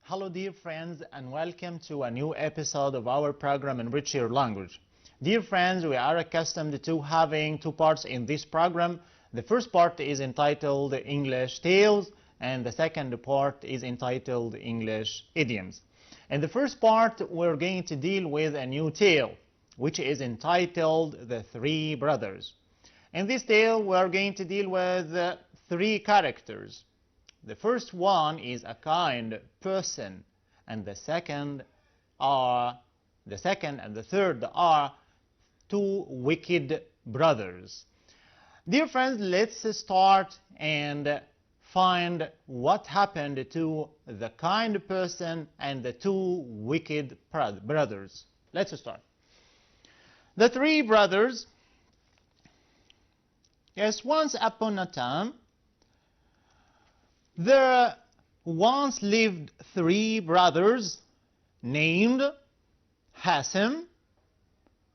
Hello dear friends and welcome to a new episode of our program Enrich Your Language. Dear friends, we are accustomed to having two parts in this program. The first part is entitled English Tales and the second part is entitled English Idioms. In the first part we're going to deal with a new tale which is entitled The Three Brothers. In this tale we are going to deal with three characters. The first one is a kind person, and the second and the third are two wicked brothers. Dear friends, let's start and find what happened to the kind person and the two wicked brothers. Let's start. The three brothers. Yes, once upon a time, there once lived three brothers named Hassan,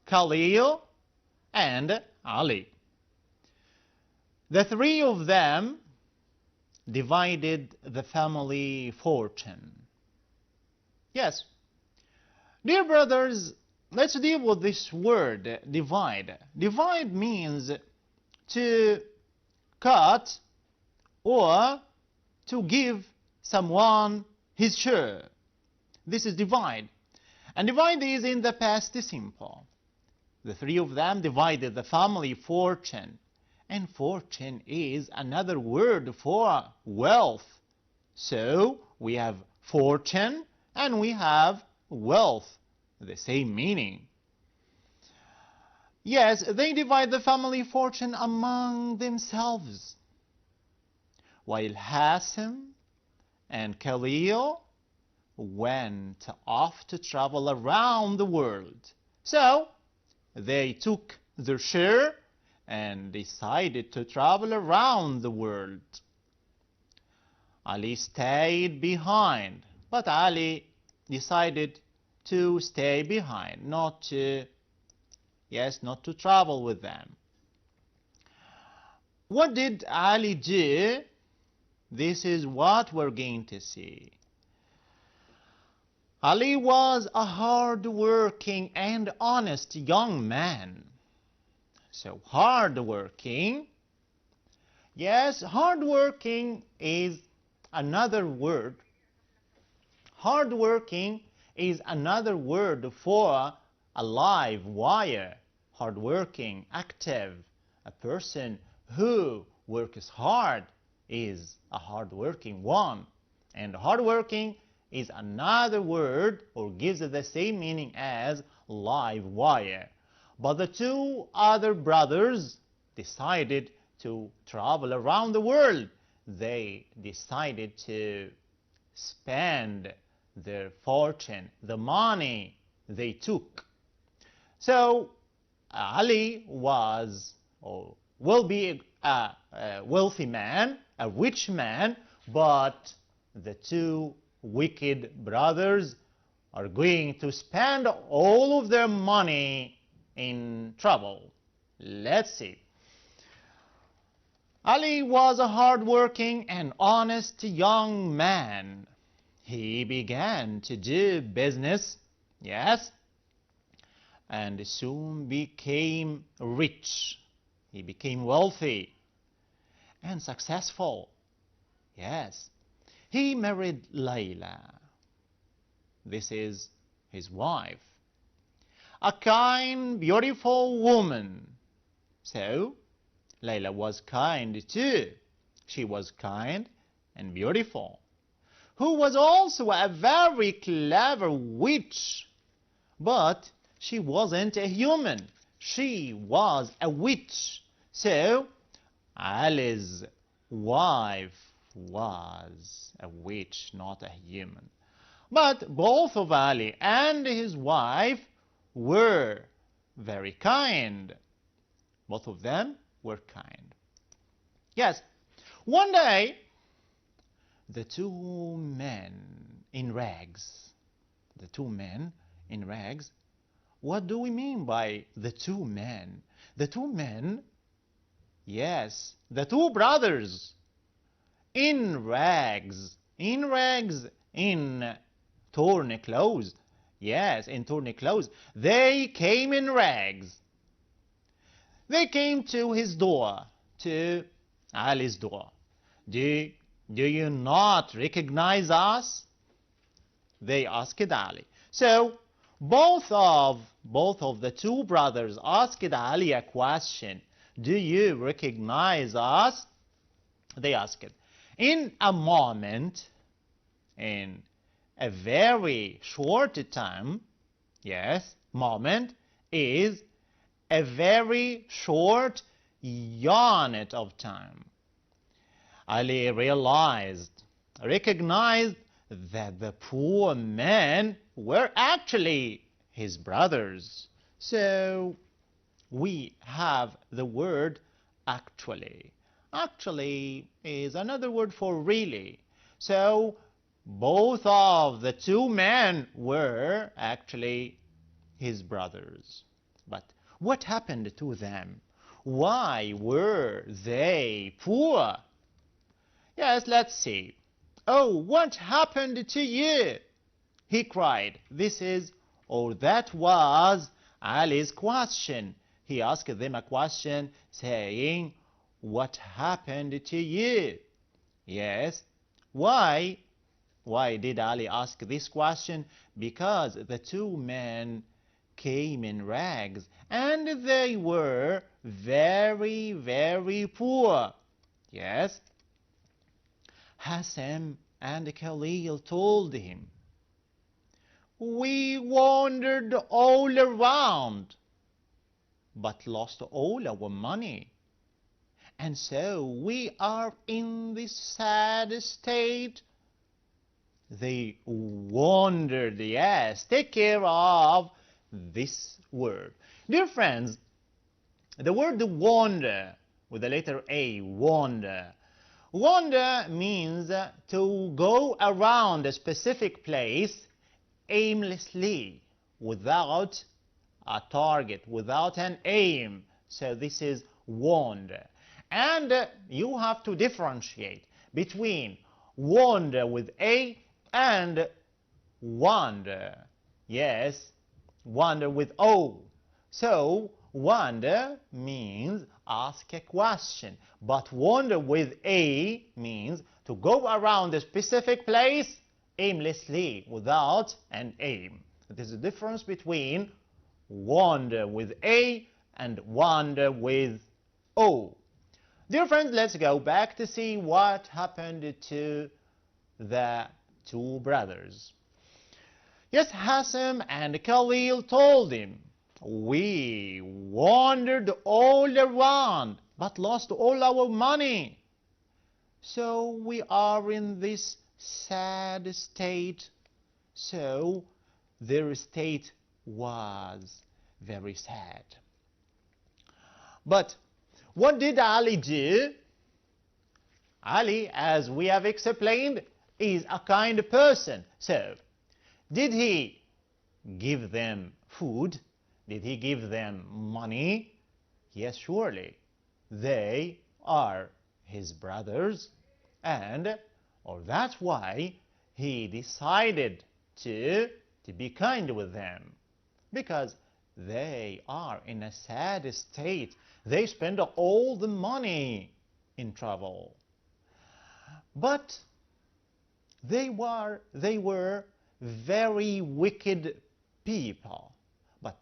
Khalil, and Ali. The three of them divided the family fortune. Yes, dear brothers, let's deal with this word, divide. Divide means to cut or to give someone his share. This is divide. And divide is in the past simple. The three of them divided the family fortune. And fortune is another word for wealth. So we have fortune and we have wealth, the same meaning. Yes, they divide the family fortune among themselves. While Hassan and Khalil went off to travel around the world. So they took their share and decided to travel around the world. Ali stayed behind, but Ali decided to stay behind, not to travel with them. What did Ali do? This is what we're going to see. Ali was a hard-working and honest young man. So hard-working, yes, hard-working is another word. Hard-working is another word for a live wire. Hard-working, active, a person who works hard is a hard-working one. And hard-working is another word or gives the same meaning as live wire. But the two other brothers decided to travel around the world. They decided to spend their fortune, the money they took. So Ali was or will be a wealthy man, a rich man, but the two wicked brothers are going to spend all of their money in trouble. Let's see. Ali was a hard-working and honest young man. He began to do business, yes, and soon became rich. He became wealthy and successful. Yes, he married Layla. This is his wife. A kind, beautiful woman. So, Layla was kind too. She was kind and beautiful. Who was also a very clever witch. But she wasn't a human. She was a witch. So, Ali's wife was a witch, not a human. But both of Ali and his wife were very kind. Both of them were kind. Yes, one day, the two men in rags, what do we mean by the two men? The two men, yes, the two brothers in rags. In rags in torn clothes. Yes, in torn clothes. They came in rags. They came to his door, to Ali's door. Do you not recognize us? They asked Ali. So both of the two brothers asked Ali a question. Do you recognize us? They asked. In a moment, in a very short time, yes, moment is a very short unit of time. Ali recognized that the poor men were actually his brothers. So we have the word actually. Actually is another word for really. So both of the two men were actually his brothers. But what happened to them? Why were they poor? Yes, let's see. Oh, what happened to you? He cried. That was Ali's question. He asked them a question saying, what happened to you? Yes. Why did Ali ask this question? Because the two men came in rags and they were very, very poor. Yes. Hassan and Khalil told him, we wandered all around, but lost all our money. And so we are in this sad state. They wandered, yes. Take care of this word. Dear friends, the word wander, with the letter A, wander. Wander means to go around a specific place aimlessly, without a target, without an aim. So this is wander. And you have to differentiate between wander with A and wander. Yes, wander with O. So wander means ask a question, but wander with A means to go around a specific place aimlessly, without an aim. There's a difference between wander with A and wander with O. Dear friends, let's go back to see what happened to the two brothers. Yes, Hassan and Khalil told him, we wandered all around, but lost all our money. So we are in this sad state. So their state was very sad. But what did Ali do? Ali, as we have explained, is a kind person. So, did he give them food? Did he give them money? Yes, surely. They are his brothers, and that's why he decided to be kind with them, because they are in a sad state. They spend all the money in travel. But they were very wicked people. But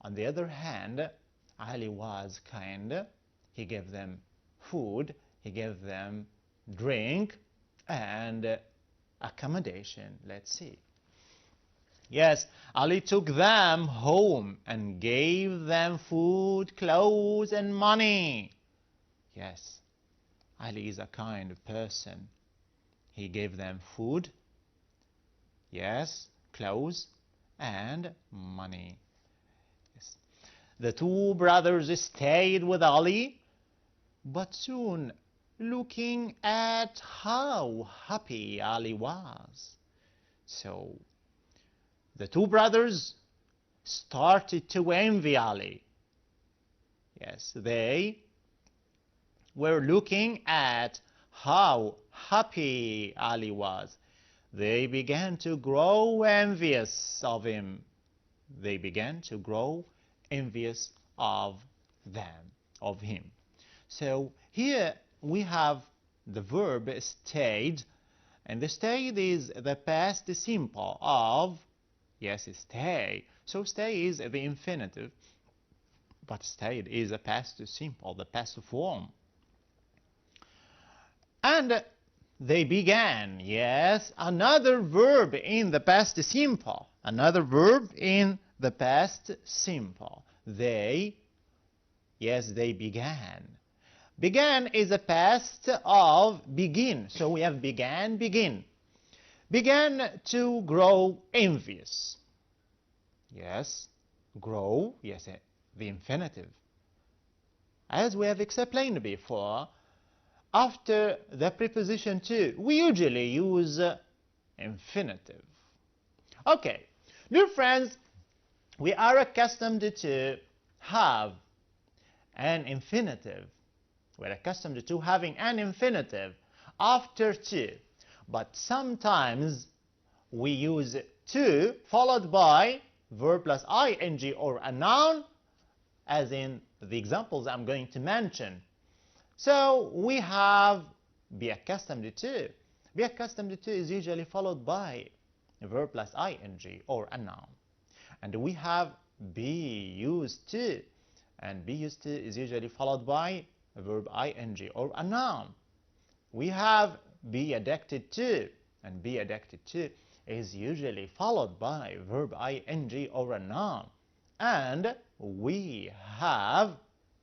on the other hand, Ali was kind. He gave them food, he gave them drink and accommodation. Let's see. Yes, Ali took them home and gave them food, clothes and money. Yes, Ali is a kind person. He gave them food, yes, clothes and money. Yes. The two brothers stayed with Ali, but soon, looking at how happy Ali was, so the two brothers started to envy Ali. Yes, they were looking at how happy Ali was. they began to grow envious of him. They began to grow envious of him. So here we have the verb stayed, and the stayed is the past simple of, yes, stay. So stay is the infinitive, but stayed is a past simple, the past form. And they began, yes, another verb in the past simple. Another verb in the past simple. They, yes, they began. Began is a past of begin. So we have began, begin. Began to grow envious. Yes, grow, yes, the infinitive. As we have explained before, after the preposition to, we usually use infinitive. Okay, dear friends, we are accustomed to have an infinitive. We're accustomed to having an infinitive after to, but sometimes we use to followed by verb plus ing or a noun, as in the examples I'm going to mention. So we have be accustomed to. Be accustomed to is usually followed by a verb plus ing or a noun. And we have be used to. And be used to is usually followed by a verb ing or a noun. We have be addicted to. And be addicted to is usually followed by a verb ing or a noun. And we have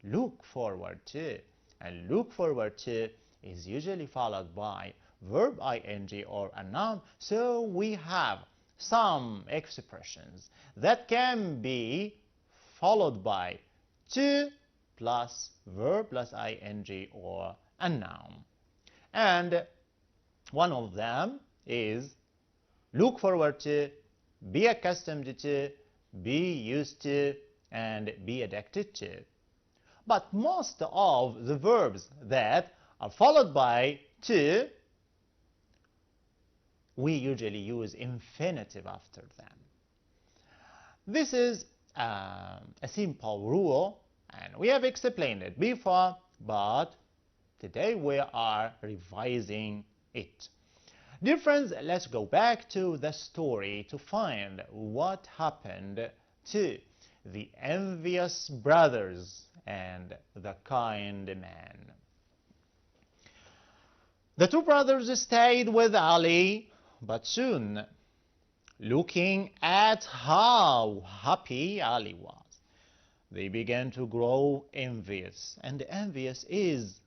look forward to. And look forward to is usually followed by verb ing or a noun. So we have some expressions that can be followed by to plus verb plus ing or a noun. And one of them is look forward to, be accustomed to, be used to, and be addicted to. But most of the verbs that are followed by to, we usually use infinitive after them. This is a simple rule, and we have explained it before, but today we are revising it. Dear friends, let's go back to the story to find what happened to the envious brothers and the kind man. The two brothers stayed with Ali, but soon, looking at how happy Ali was, they began to grow envious. And envious is,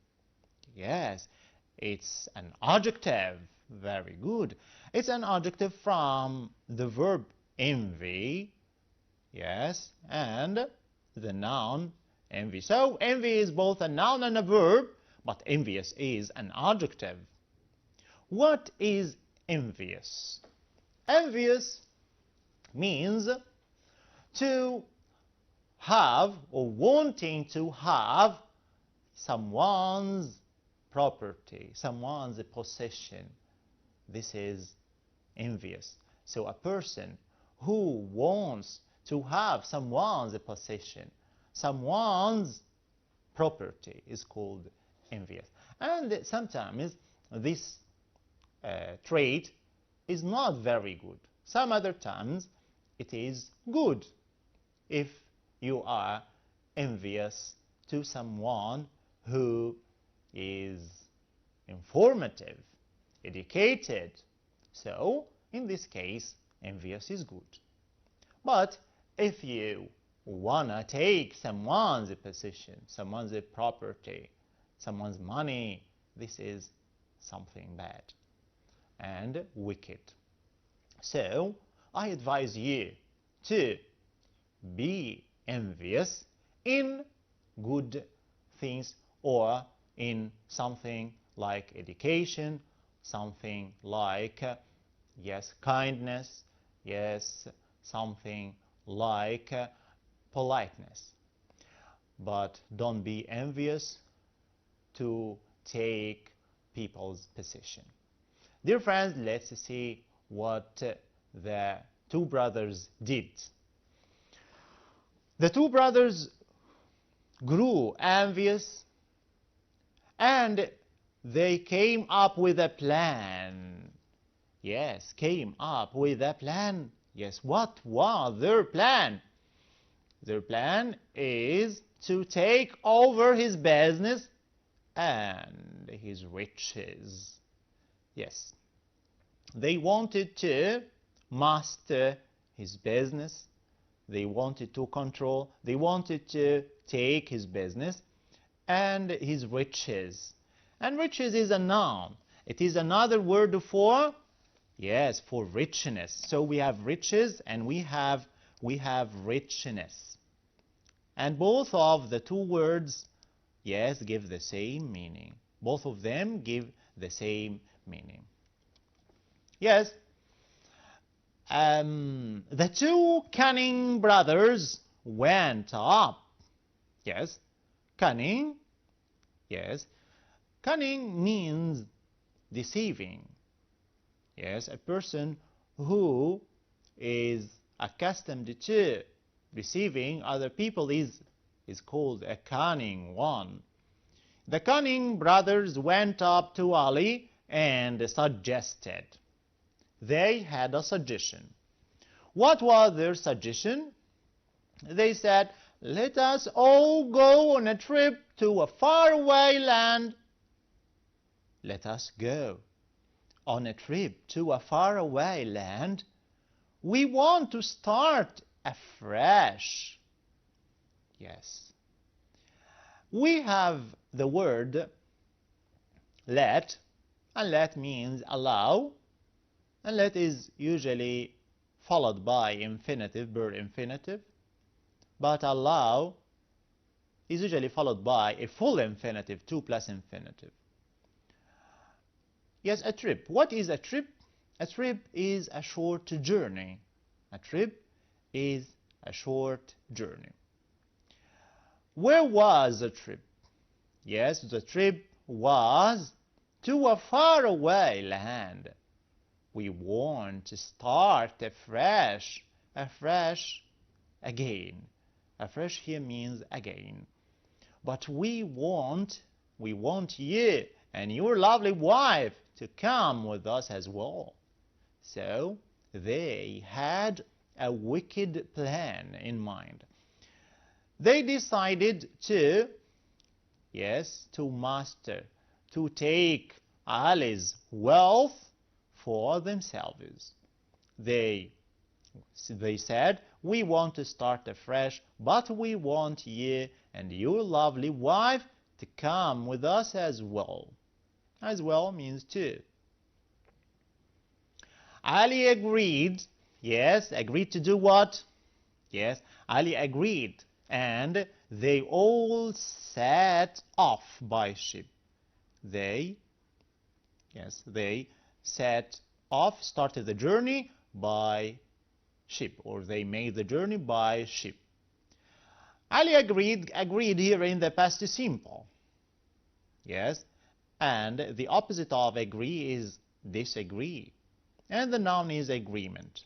yes, it's an adjective. Very good. It's an adjective from the verb envy, yes, and the noun envy. So envy is both a noun and a verb, but envious is an adjective. What is envious? Envious means to have or wanting to have someone's property, someone's possession. This is envious. So a person who wants to have someone's possession, someone's property is called envious. And sometimes this trait is not very good. Some other times it is good if you are envious to someone who is informative, educated. So in this case, envious is good. But if you wanna take someone's possession, someone's property, someone's money, this is something bad and wicked. So I advise you to be envious in good things or in something like education, something like, yes, kindness, yes, something like politeness. But don't be envious to take people's possession. Dear friends, let's see what the two brothers did. The two brothers grew envious, and they came up with a plan. Yes, came up with a plan. Yes, what was their plan? Their plan is to take over his business and his riches. Yes, they wanted to master his business. They wanted to control. They wanted to take his business and his riches. And riches is a noun. It is another word for, yes, for richness. So we have riches and we have richness. And both of the two words, yes, give the same meaning. Both of them give the same meaning. Yes, the two cunning brothers went up. Yes, cunning. Yes, cunning means deceiving. Yes, a person who is accustomed to deceiving other people is called a cunning one. The cunning brothers went up to Ali and suggested. They had a suggestion. What was their suggestion? They said, let us all go on a trip to a faraway land. Let us go on a trip to a faraway land. We want to start afresh. Yes. We have the word let, and let means allow, and let is usually followed by infinitive, verb infinitive, but allow is usually followed by a full infinitive, to plus infinitive. Yes, a trip. What is a trip? A trip is a short journey. A trip is a short journey. Where was the trip? Yes, the trip was to a faraway land. We want to start afresh. Afresh again. Afresh here means again. But we want you and your lovely wife to come with us as well. So they had a wicked plan in mind. They decided to, yes, to master, to take Ali's wealth for themselves. They said, we want to start afresh, but we want you and your lovely wife to come with us as well. As well means too. Ali agreed. Yes, agreed to do what? Yes, Ali agreed. And they all set off by ship. They set off, started the journey by ship, or they made the journey by ship. Ali agreed here in the past simple. Yes, and the opposite of agree is disagree, and the noun is agreement.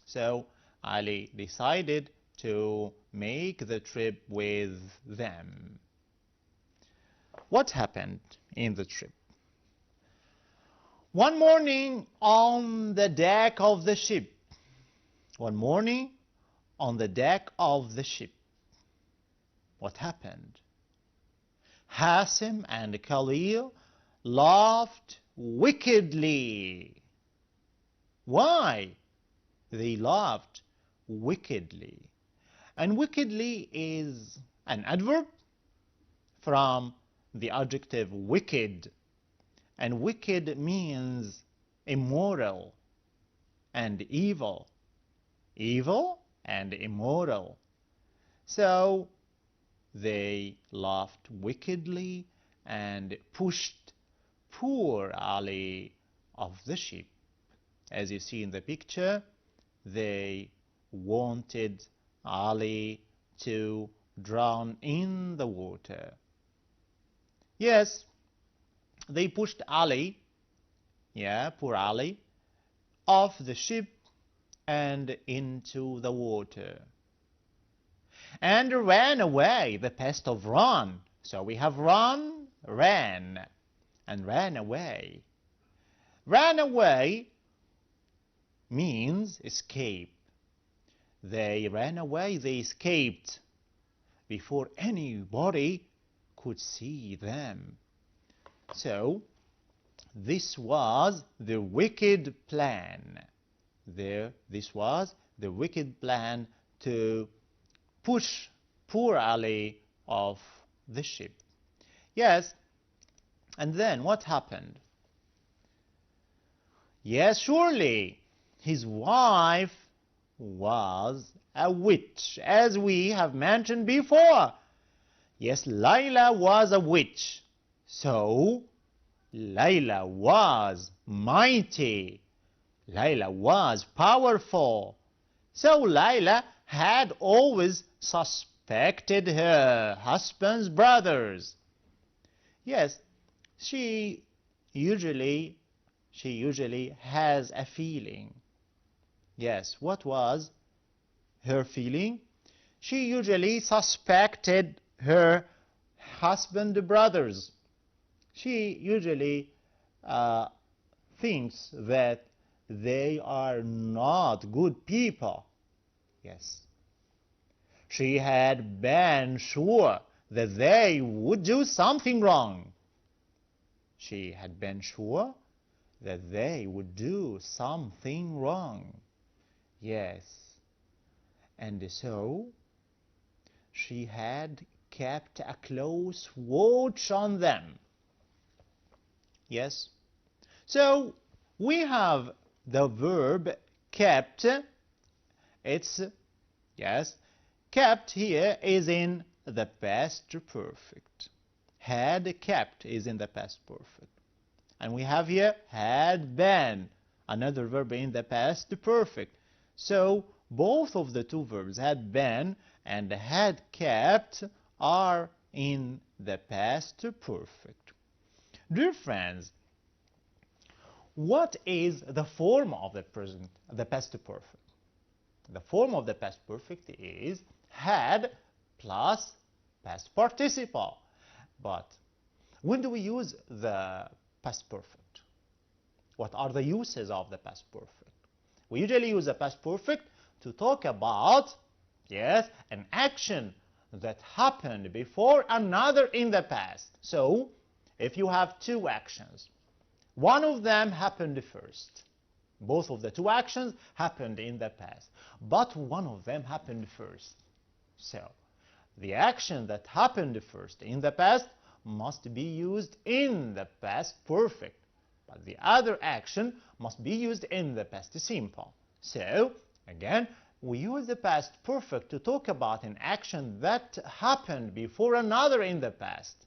So Ali decided to make the trip with them. What happened in the trip? One morning on the deck of the ship. One morning on the deck of the ship. What happened? Hasim and Khalil laughed wickedly. Why? They laughed wickedly. And wickedly is an adverb from the adjective wicked. And wicked means immoral and evil. Evil and immoral. So they laughed wickedly and pushed poor Ali off the ship. As you see in the picture, they wanted Ali to drown in the water. Yes, they pushed Ali, poor Ali, off the ship and into the water, and ran away, the past of run. So we have run, ran, and ran away. Ran away means escape. They ran away, they escaped before anybody could see them. So this was the wicked plan. This was the wicked plan to push poor Ali off the ship. Yes, and then what happened? Yes, surely his wife was a witch, as we have mentioned before. Yes, Layla was a witch. So Layla was mighty. Layla was powerful. So Layla had always suspected her husband's brothers. Yes, she usually has a feeling. Yes, what was her feeling? She usually suspected her husband's brothers. She usually thinks that they are not good people. Yes. She had been sure that they would do something wrong. She had been sure that they would do something wrong. Yes. And so she had kept a close watch on them. Yes. So we have the verb kept. It's, yes, kept here is in the past perfect. Had kept is in the past perfect. And we have here had been, another verb in the past perfect. So both of the two verbs, had been and had kept, are in the past perfect. Dear friends, what is the form of the past perfect? The form of the past perfect is had plus past participle. But when do we use the past perfect? What are the uses of the past perfect? We usually use the past perfect to talk about, yes, an action that happened before another in the past. So, if you have two actions, one of them happened first. Both of the two actions happened in the past, but one of them happened first. So, the action that happened first in the past must be used in the past perfect, but the other action must be used in the past simple. So, again, we use the past perfect to talk about an action that happened before another in the past.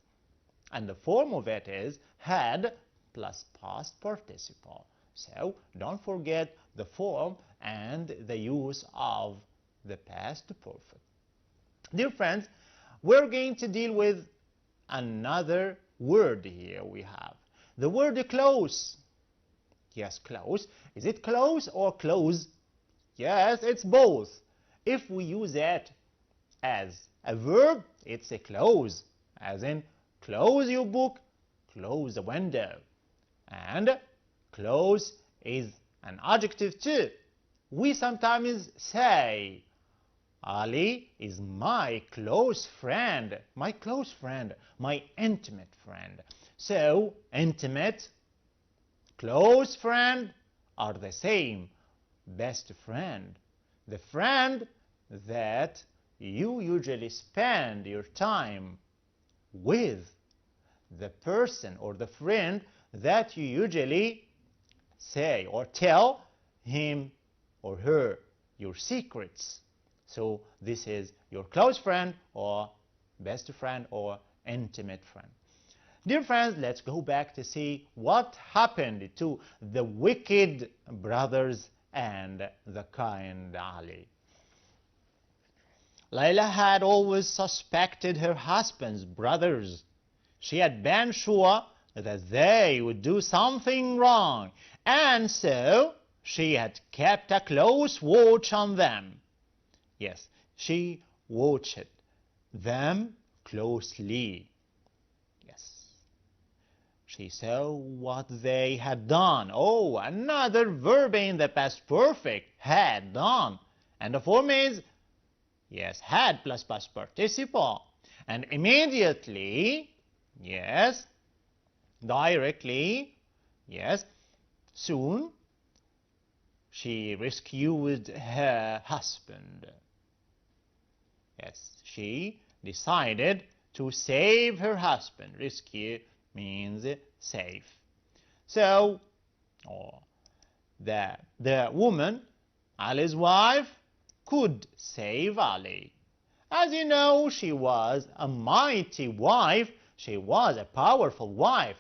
And the form of it is had plus past participle. So, don't forget the form and the use of the past perfect. Dear friends, we're going to deal with another word here we have. The word close. Yes, close. Is it close or close? Yes, it's both. If we use it as a verb, it's a close, as in close your book, close the window. And close is an adjective too. We sometimes say, Ali is my close friend, my intimate friend. So, intimate, close friend are the same. Best friend, the friend that you usually spend your time with, the person or the friend that you usually say or tell him or her your secrets. So this is your close friend or best friend or intimate friend. Dear friends, let's go back to see what happened to the wicked brothers and the kind Ali. Layla had always suspected her husband's brothers. She had been sure that they would do something wrong, and so she had kept a close watch on them. Yes, she watched them closely. Yes. She saw what they had done. Oh, another verb in the past perfect, had done. And the form is, yes, had plus past participle. And immediately, yes, directly, yes, soon, she rescued her husband. Yes, she decided to save her husband. Rescue means save. So, the woman, Ali's wife, could save Ali. As you know, she was a mighty wife. She was a powerful wife.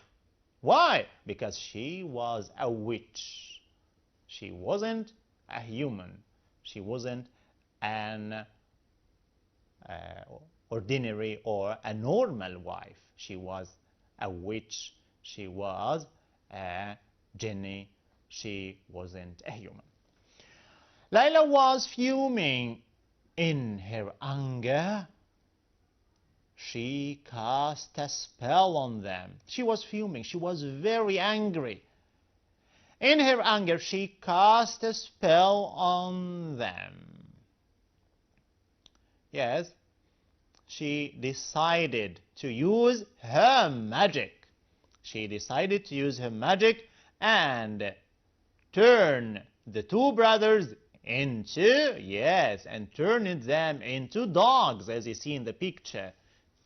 Why? Because she was a witch. She wasn't a human. She wasn't an ordinary or a normal wife. She was a witch. She was a genie. She wasn't a human. Layla was fuming in her anger. She cast a spell on them. She was fuming. She was very angry. In her anger, she cast a spell on them. Yes, she decided to use her magic. She decided to use her magic and turn the two brothers into, yes, and turned them into dogs, as you see in the picture.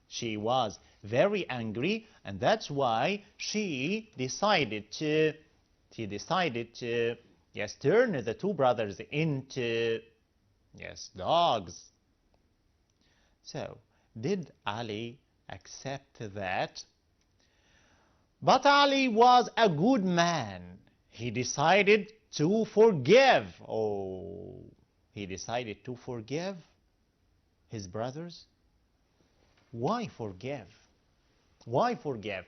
She was very angry, and that's why she decided to yes, turn the two brothers into, yes, dogs. So, did Ali accept that? But Ali was a good man. He decided to forgive. Oh, he decided to forgive his brothers. Why forgive? Why forgive?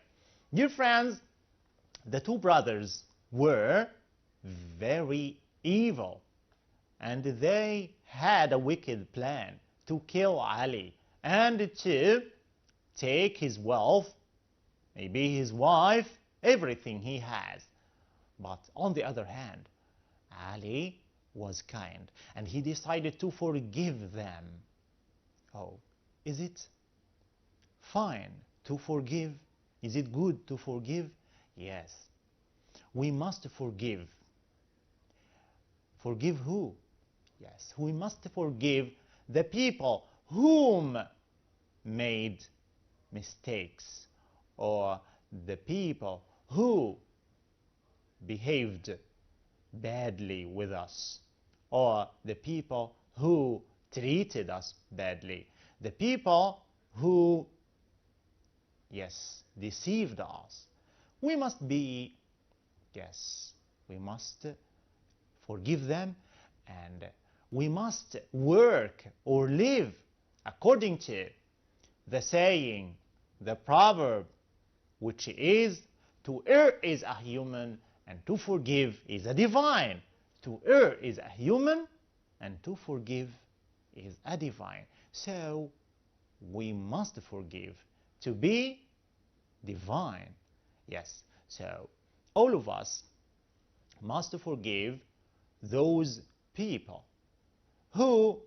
Dear friends, the two brothers were very evil, and they had a wicked plan to kill Ali and to take his wealth, maybe his wife, everything he has. But on the other hand, Ali was kind, and he decided to forgive them. Oh, is it fine to forgive? Is it good to forgive? Yes. We must forgive. Forgive who? Yes, we must forgive the people whom made mistakes, or the people who behaved badly with us, or the people who treated us badly, the people who, yes, deceived us. We must be, yes, we must forgive them, and we must work or live according to the saying, the proverb, which is, to err is a human and to forgive is a divine. To err is a human and to forgive is a divine. So we must forgive to be divine. Yes, so all of us must forgive those people who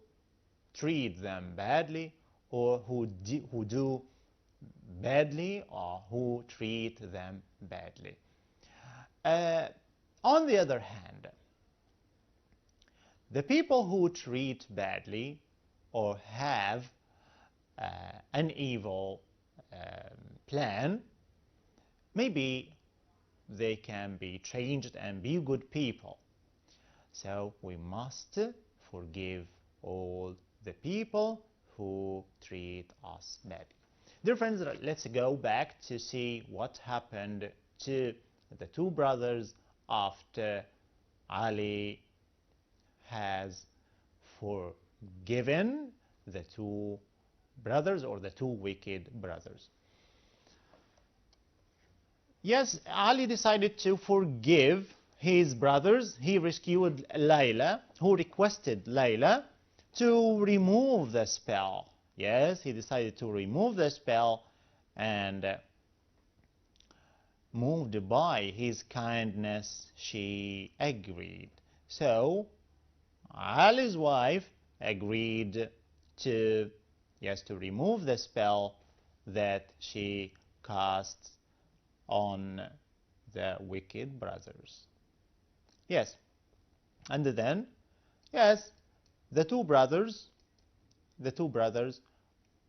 treat them badly, or who do badly, or who treat them badly. On the other hand, the people who treat badly or have an evil plan, maybe they can be changed and be good people. So we must forgive all the people who treat us badly. Dear friends, let's go back to see what happened to the two brothers after Ali has forgiven the two brothers, or the two wicked brothers. Yes, Ali decided to forgive his brothers, he rescued Layla, who requested Layla to remove the spell. Yes, he decided to remove the spell, and moved by his kindness, she agreed. So Ali's wife agreed to, yes, to remove the spell that she cast on the wicked brothers. Yes, and then, yes, the two brothers,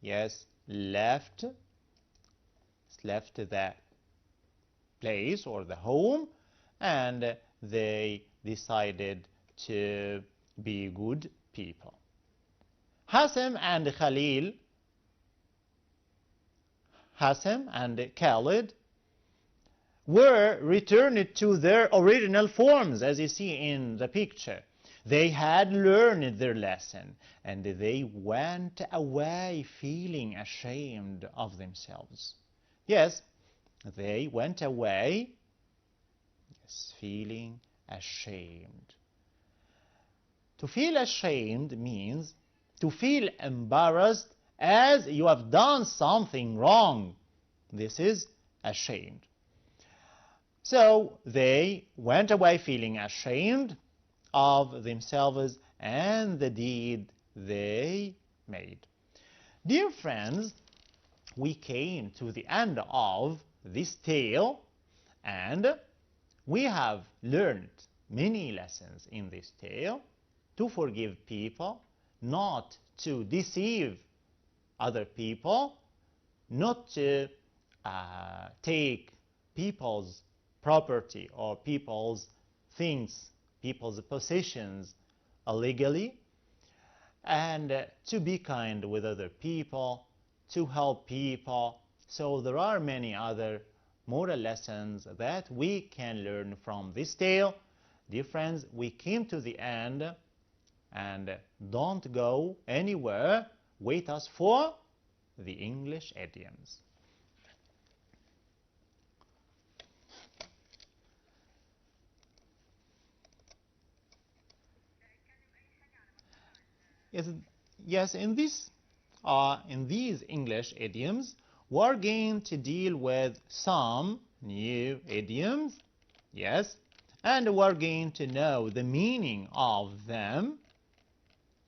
yes, left the place or the home, and they decided to be good people. Hassan and Khalid were returned to their original forms, as you see in the picture. They had learned their lesson, and they went away feeling ashamed of themselves. Yes, they went away, yes, feeling ashamed. To feel ashamed means to feel embarrassed as you have done something wrong. This is ashamed. So they went away feeling ashamed of themselves and the deed they made. Dear friends, we came to the end of this tale, and we have learned many lessons in this tale: to forgive people, not to deceive other people, not to take people's property or people's things, people's possessions illegally, and to be kind with other people, to help people. So there are many other moral lessons that we can learn from this tale. Dear friends, we came to the end, and don't go anywhere. Wait us for the English idioms. Yes, in these English idioms, we're going to deal with some new idioms, yes, and we're going to know the meaning of them,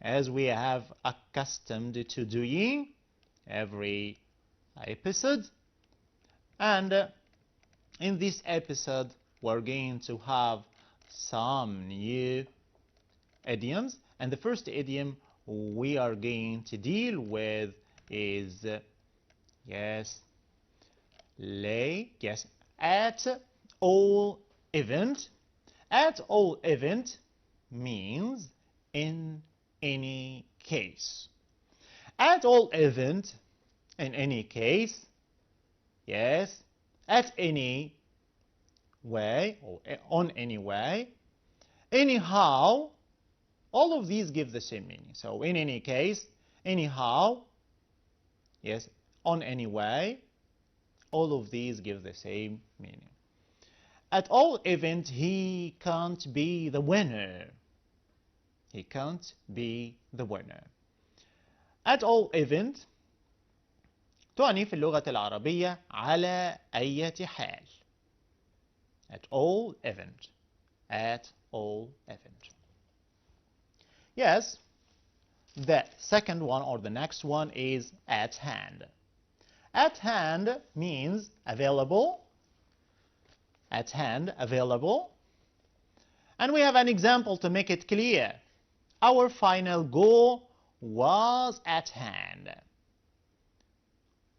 as we have accustomed to doing every episode. And in this episode, we're going to have some new idioms, and the first idiom we are going to deal with is at all event. At all event means in any case. At all event, in any case, yes, at any way, or on any way, anyhow. All of these give the same meaning. So in any case, anyhow, yes, on any way, all of these give the same meaning. At all event, he can't be the winner. He can't be the winner. At all event تعني في اللغة العربية على أي حال. At all event. At all event. Yes, the second one or the next one is at hand. At hand means available. At hand, available. And we have an example to make it clear. Our final goal was at hand.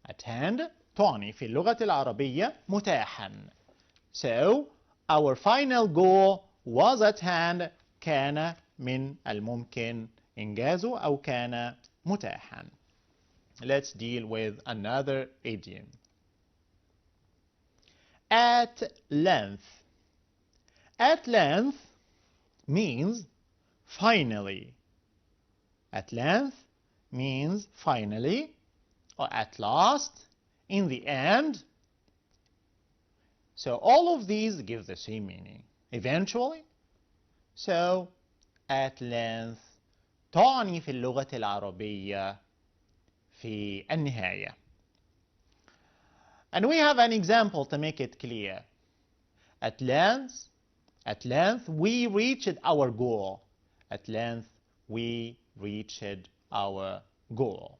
At hand تعني في اللغة العربية متاحا. So, our final goal was at hand. كان من الممكن إنجازه أو كان متاحا. Let's deal with another idiom. At length. At length means finally. At length means finally, or at last, in the end. So all of these give the same meaning. eventually. So at length تعني في اللغة العربية في النهاية. And we have an example to make it clear. At length we reached our goal. At length we reached our goal.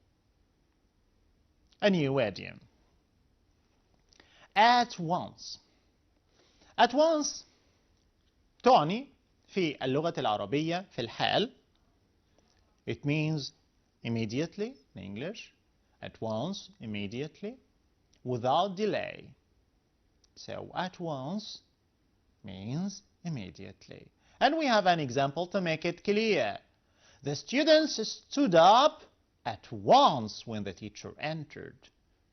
A new idiom. At once. At once تعني في اللغة العربية في الحال. It means immediately in English. At once, immediately, without delay. So at once means immediately. And we have an example to make it clear. The students stood up at once when the teacher entered.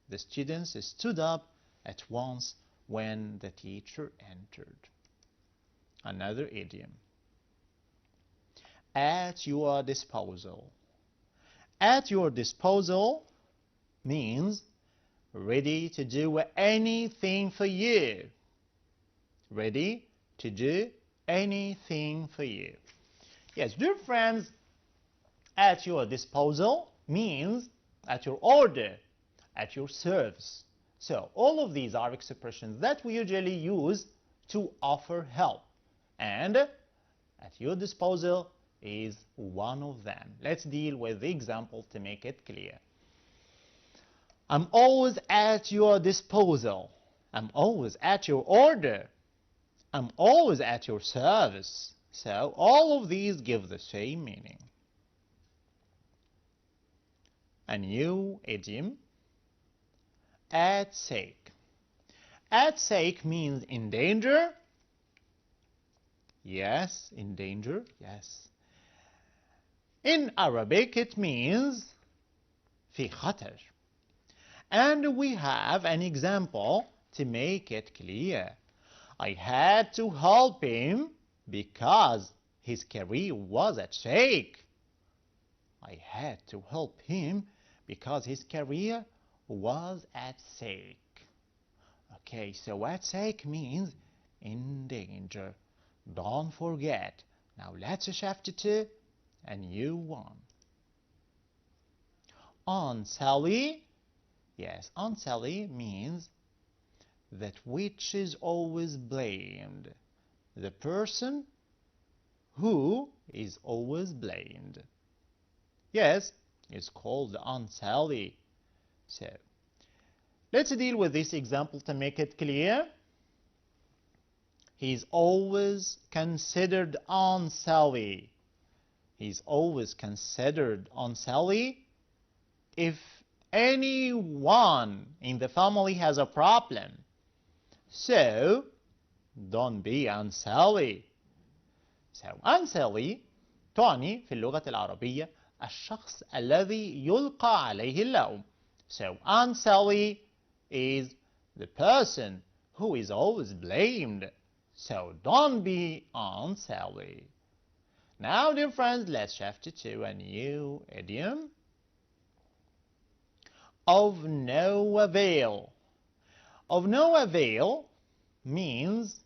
The students stood up at once when the teacher entered. Another idiom. At your disposal. At your disposal means ready to do anything for you. Ready to do anything for you. Yes, dear friends, at your disposal means at your order, at your service. So all of these are expressions that we usually use to offer help. And at your disposal is one of them. Let's deal with the example to make it clear. I'm always at your disposal. I'm always at your order. I'm always at your service. So all of these give the same meaning. A new idiom. At stake. At stake means in danger. Yes, in danger, yes. In Arabic it means في خطر. And we have an example to make it clear. I had to help him because his career was at stake. I had to help him because his career was at stake. Okay, so at stake means in danger. Don't forget. Now let's shift to a new one. Unsilly. Yes, unsilly means that which is always blamed. The person who is always blamed. Yes, it's called unsilly. So, let's deal with this example to make it clear. He's always considered unsilly. He's always considered unsilly if anyone in the family has a problem. So, don't be unsilly. So, unsilly تعني في اللغة العربية الشخص الذي يلقى عليه اللوم. So, unsilly is the person who is always blamed. So, don't be unsilly. Now, dear friends, let's shift to a new idiom. Of no avail. Of no avail means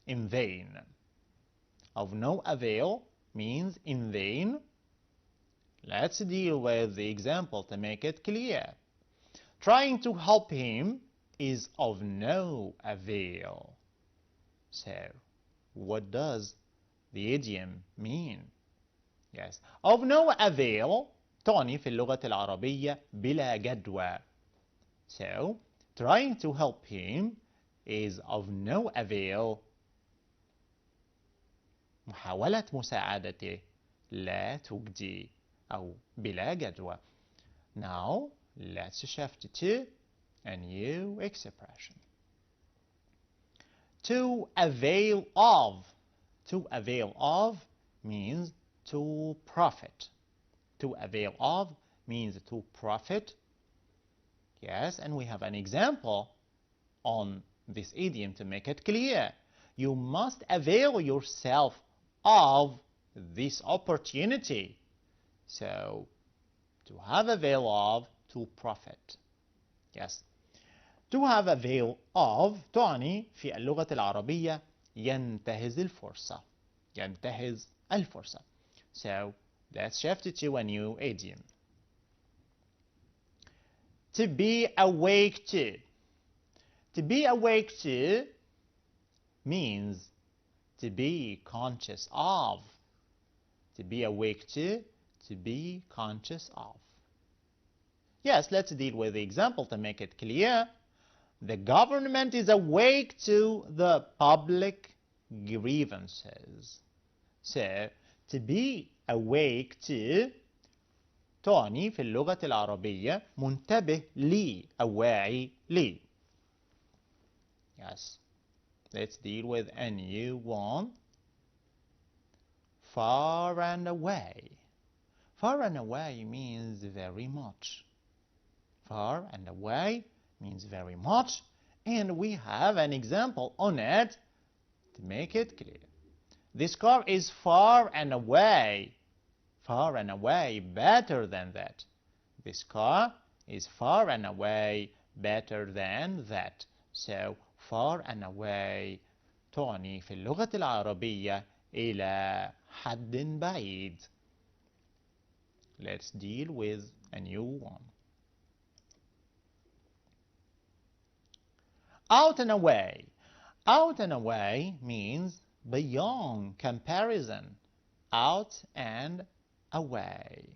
in vain. Of no avail means in vain. Let's deal with the example to make it clear. Trying to help him is of no avail. So, what does the idiom mean? Yes, of no avail تعني في اللغة العربية بلا جدوى. So, trying to help him is of no avail. محاولة مساعدته لا تجدي أو بلا جدوى. Now, let's shift to a new expression. To avail of. To avail of means to profit. To avail of means to profit. Yes, and we have an example on this idiom to make it clear. You must avail yourself of this opportunity. So, to have avail of, to profit. Yes. To have avail of تعني في اللغة العربية ينتهز الفرصة. ينتهز الفرصة. So let's shift to a new idiom. To be awake to. To be awake to means to be conscious of. To be awake to be conscious of. Yes, let's deal with the example to make it clear. The government is awake to the public grievances. So, to be awake to تعني في اللغة العربية منتبه لي أو واعي لي. Yes. Let's deal with a new one. Far and away. Far and away means very much. Far and away means very much. And we have an example on it to make it clear. This car is far and away. Far and away better than that. This car is far and away better than that. So far and away تعني في اللغة العربية إلى حد بعيد. Let's deal with a new one. Out and away. Out and away means beyond comparison. Out and away.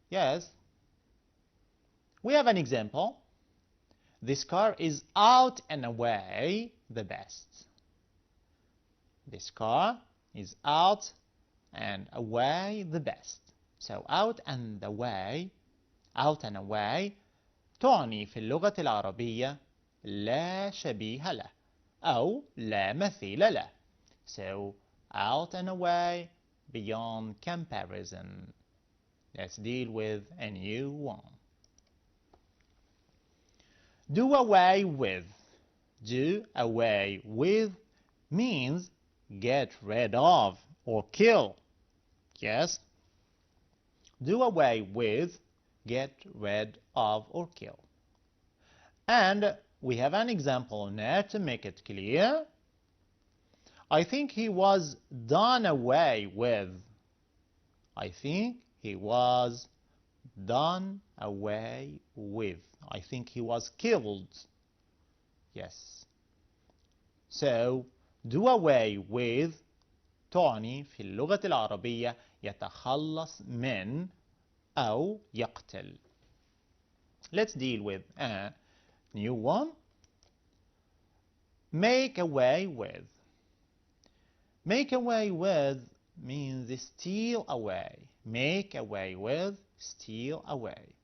Yes, we have an example. This car is out and away the best. This car is out and away the best. So out and away, out and away تعني في اللغة العربية لا شبيه له أو لا مثيل له. So out and away, beyond comparison. Let's deal with a new one. Do away with. Do away with means get rid of or kill. Yes? Do away with, get rid of or kill. And we have an example now to make it clear. I think he was done away with. I think he was done away with. I think he was killed. Yes. So, do away with تعني في اللغة العربية يتخلص من أو يقتل. Let's deal with a new one. Make away with. Make away with means steal away. Make away with, steal away.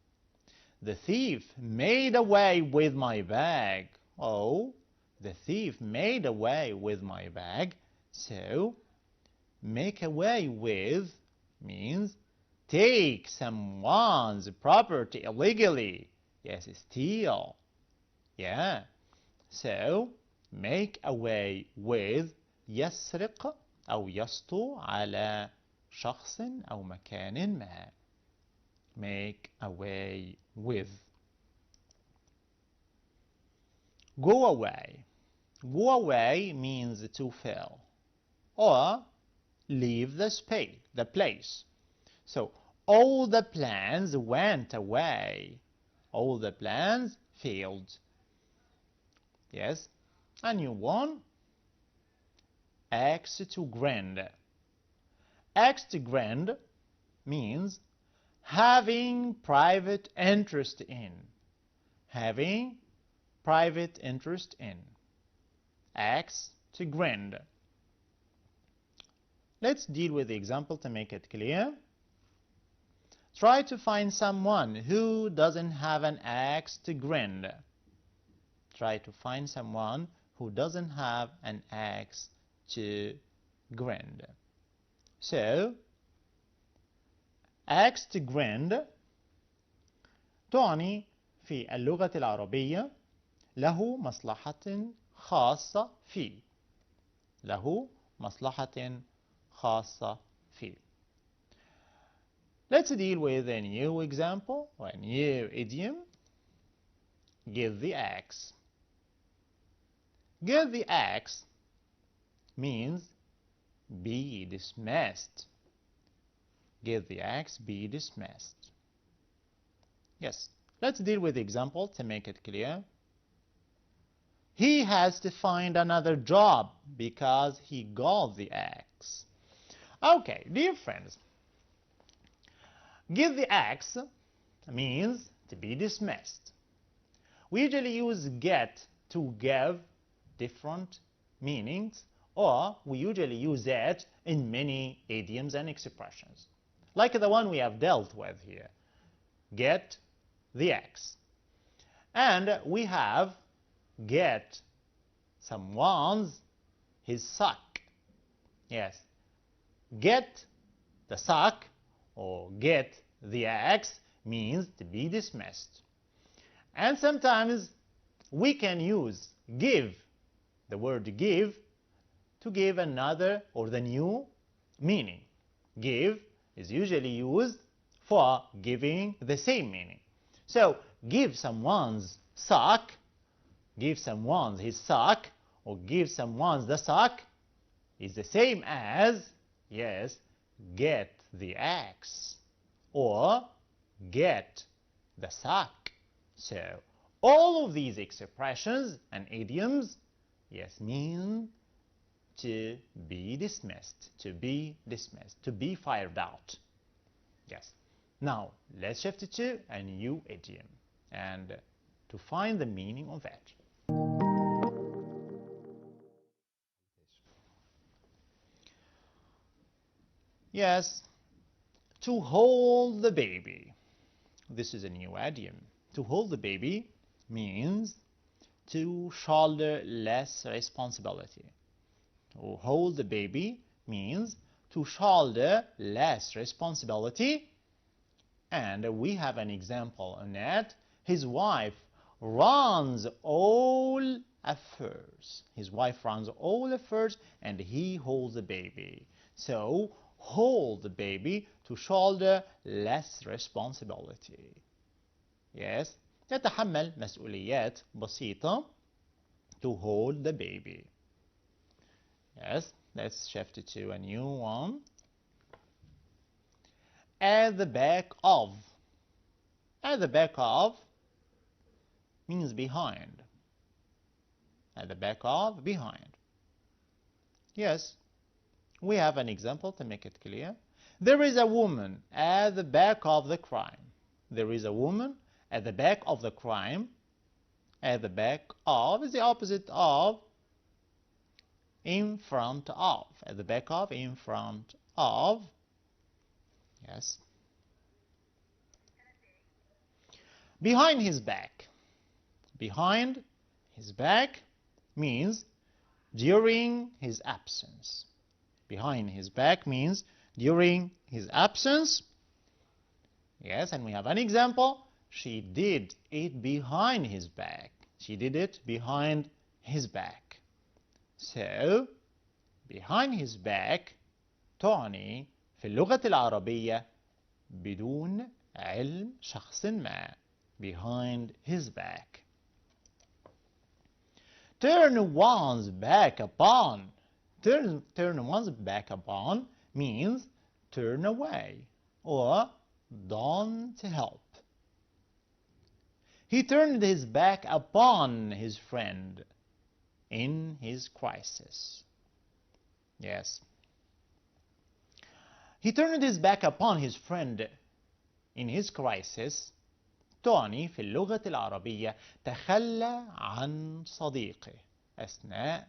The thief made away with my bag. Oh, the thief made away with my bag. So, make away with means take someone's property illegally. Yes, steal. Yeah. So, make away with يسرق أو يسطو على شخص أو مكان ما. Make away with. Go away. Go away means to fail or leave the place. So all the plans went away. All the plans failed. Yes. A new one. Axe to grind. Axe to grind means having private interest in. Having private interest in. Axe to grind. Let's deal with the example to make it clear. Try to find someone who doesn't have an axe to grind. Try to find someone who doesn't have an axe to grind. So, axe to grind تعني في اللغة العربية له مصلحة خاصة فيه. له مصلحة خاصة فيه. Let's deal with a new example or a new idiom. Give the axe. Give the axe means be dismissed. Get the axe, be dismissed. Yes, let's deal with the example to make it clear. He has to find another job because he got the axe. Okay, dear friends, give the axe means to be dismissed. We usually use get to give different meanings, or we usually use it in many idioms and expressions, like the one we have dealt with here. Get the axe. And we have get someone's his sock. Yes, get the sock or get the axe means to be dismissed. And sometimes we can use give, the word give, to give another or the new meaning. Give is usually used for giving the same meaning. So give someone's sock, give someone his sock, or give someone the sock is the same as, yes, get the axe or get the sock. So all of these expressions and idioms, yes, mean to be dismissed, to be dismissed, to be fired out. Yes. Now let's shift it to a new idiom and to find the meaning of it. Yes, to hold the baby. This is a new idiom. To hold the baby means to shoulder less responsibility. To hold the baby means to shoulder less responsibility. And we have an example on that. His wife runs all affairs. His wife runs all affairs and he holds the baby. So hold the baby, to shoulder less responsibility. Yes, يتحمل مسؤوليات بسيطة. To hold the baby. Yes, let's shift it to a new one. At the back of. At the back of means behind. At the back of, behind. Yes, we have an example to make it clear. There is a woman at the back of the crime. There is a woman at the back of the crime. At the back of is the opposite of in front of. At the back of, in front of. Yes. Behind his back. Behind his back means during his absence. Behind his back means during his absence. Yes, and we have an example. She did it behind his back. She did it behind his back. So, behind his back تعني في اللغة العربية بدون علم شخص ما. Behind his back. Turn one's back upon. Turn one's back upon means turn away or don't help. He turned his back upon his friend in his crisis. Yes. He turned his back upon his friend in his crisis. تعني في اللغة العربية تخلى عن صديقه أثناء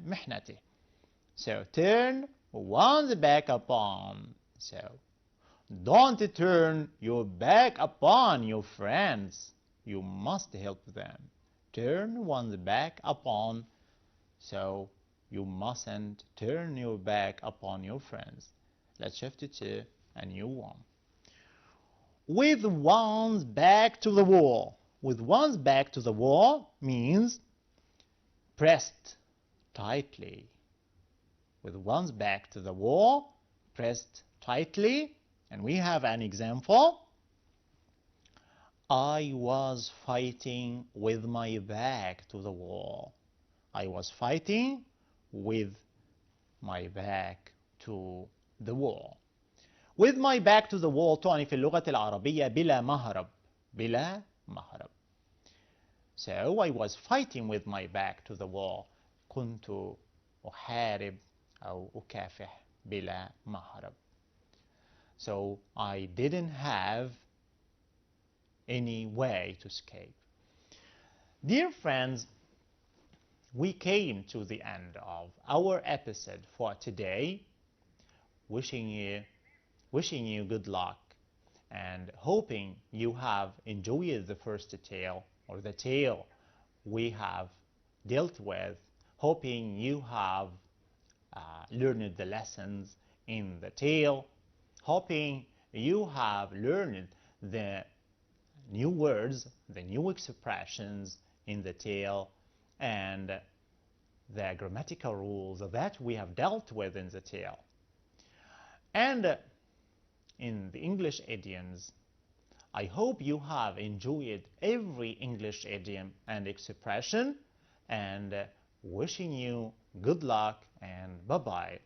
محنته. So turn one's back upon. So don't turn your back upon your friends. You must help them. Turn one's back upon. So you mustn't turn your back upon your friends. Let's shift it to a new one. With one's back to the wall. With one's back to the wall means pressed tightly. With one's back to the wall, pressed tightly. And we have an example. I was fighting with my back to the wall. I was fighting with my back to the wall. With my back to the wall تعني في اللغة العربية بلا مهرب. بلا مهرب. So I was fighting with my back to the wall. كنت أحارب أو أكافح بلا مهرب. So I didn't have any way to escape. Dear friends, we came to the end of our episode for today. Wishing you good luck and hoping you have enjoyed the first tale or the tale we have dealt with. Hoping you have learned the lessons in the tale. Hoping you have learned the new words, the new expressions in the tale, and the grammatical rules that we have dealt with in the tale. And in the English idioms, I hope you have enjoyed every English idiom and expression, and wishing you good luck and bye-bye.